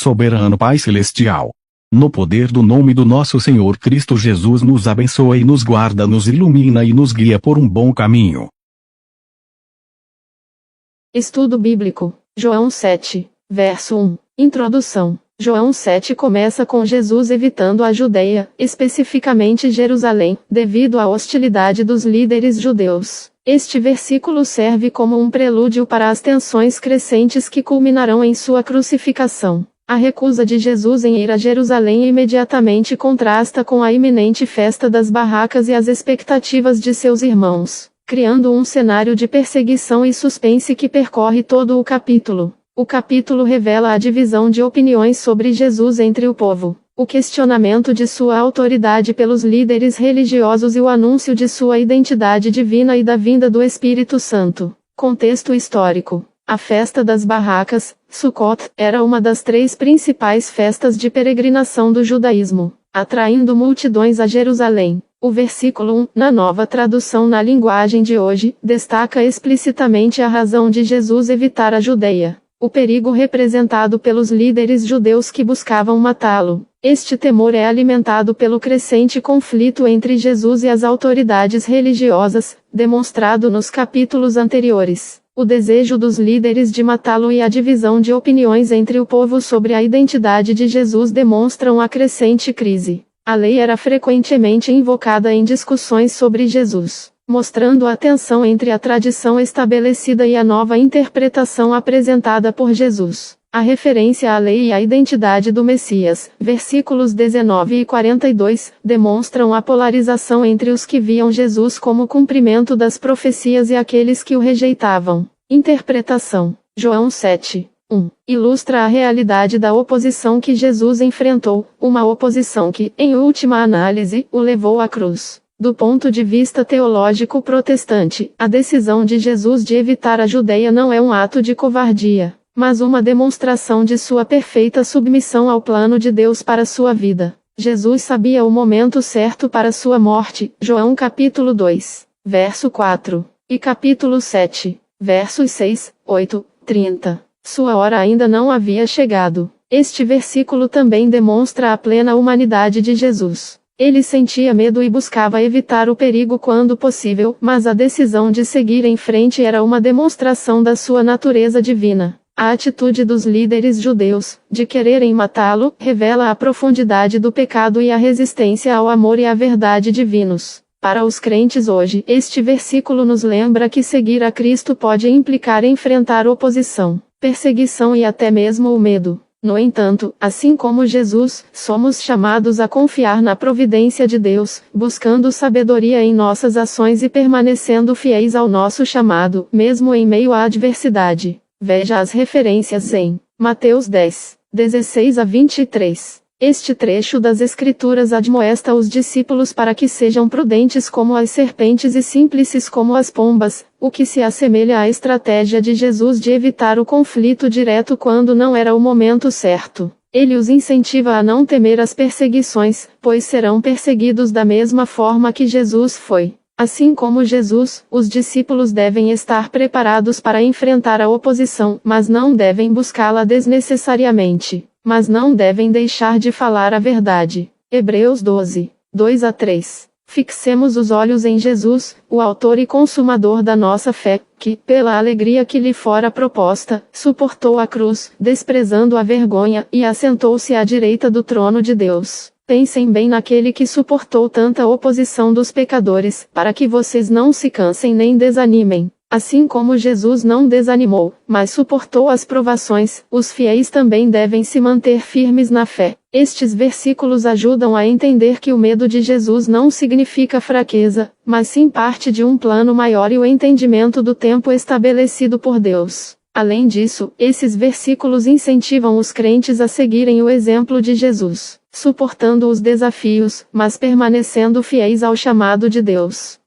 soberano Pai Celestial, no poder do nome do nosso Senhor Cristo Jesus, nos abençoa e nos guarda, nos ilumina e nos guia por um bom caminho. Estudo Bíblico, João 7, verso 1. Introdução. João 7 começa com Jesus evitando a Judeia, especificamente Jerusalém, devido à hostilidade dos líderes judeus. Este versículo serve como um prelúdio para as tensões crescentes que culminarão em sua crucificação. A recusa de Jesus em ir a Jerusalém imediatamente contrasta com a iminente festa das barracas e as expectativas de seus irmãos, criando um cenário de perseguição e suspense que percorre todo o capítulo. O capítulo revela a divisão de opiniões sobre Jesus entre o povo, o questionamento de sua autoridade pelos líderes religiosos e o anúncio de sua identidade divina e da vinda do Espírito Santo. Contexto histórico. A festa das barracas, Sukkot, era uma das 3 principais festas de peregrinação do judaísmo, atraindo multidões a Jerusalém. O versículo 1, na nova tradução na linguagem de hoje, destaca explicitamente a razão de Jesus evitar a Judeia. O perigo representado pelos líderes judeus que buscavam matá-lo. Este temor é alimentado pelo crescente conflito entre Jesus e as autoridades religiosas, demonstrado nos capítulos anteriores. O desejo dos líderes de matá-lo e a divisão de opiniões entre o povo sobre a identidade de Jesus demonstram a crescente crise. A lei era frequentemente invocada em discussões sobre Jesus, mostrando a tensão entre a tradição estabelecida e a nova interpretação apresentada por Jesus. A referência à lei e à identidade do Messias, versículos 19 e 42, demonstram a polarização entre os que viam Jesus como cumprimento das profecias e aqueles que o rejeitavam. Interpretação. João 7, 1. Ilustra a realidade da oposição que Jesus enfrentou, uma oposição que, em última análise, o levou à cruz. Do ponto de vista teológico protestante, a decisão de Jesus de evitar a Judeia não é um ato de covardia, mas uma demonstração de sua perfeita submissão ao plano de Deus para sua vida. Jesus sabia o momento certo para sua morte, João capítulo 2, verso 4, e capítulo 7, versos 6, 8, 30. Sua hora ainda não havia chegado. Este versículo também demonstra a plena humanidade de Jesus. Ele sentia medo e buscava evitar o perigo quando possível, mas a decisão de seguir em frente era uma demonstração da sua natureza divina. A atitude dos líderes judeus, de quererem matá-lo, revela a profundidade do pecado e a resistência ao amor e à verdade divinos. Para os crentes hoje, este versículo nos lembra que seguir a Cristo pode implicar enfrentar oposição, perseguição e até mesmo o medo. No entanto, assim como Jesus, somos chamados a confiar na providência de Deus, buscando sabedoria em nossas ações e permanecendo fiéis ao nosso chamado, mesmo em meio à adversidade. Veja as referências em Mateus 10, 16 a 23. Este trecho das Escrituras admoesta os discípulos para que sejam prudentes como as serpentes e simples como as pombas, o que se assemelha à estratégia de Jesus de evitar o conflito direto quando não era o momento certo. Ele os incentiva a não temer as perseguições, pois serão perseguidos da mesma forma que Jesus foi. Assim como Jesus, os discípulos devem estar preparados para enfrentar a oposição, mas não devem buscá-la desnecessariamente. Mas não devem deixar de falar a verdade. Hebreus 12, 2 a 3. Fixemos os olhos em Jesus, o autor e consumador da nossa fé, que, pela alegria que lhe fora proposta, suportou a cruz, desprezando a vergonha, e assentou-se à direita do trono de Deus. Pensem bem naquele que suportou tanta oposição dos pecadores, para que vocês não se cansem nem desanimem. Assim como Jesus não desanimou, mas suportou as provações, os fiéis também devem se manter firmes na fé. Estes versículos ajudam a entender que o medo de Jesus não significa fraqueza, mas sim parte de um plano maior e o entendimento do tempo estabelecido por Deus. Além disso, esses versículos incentivam os crentes a seguirem o exemplo de Jesus, suportando os desafios, mas permanecendo fiéis ao chamado de Deus.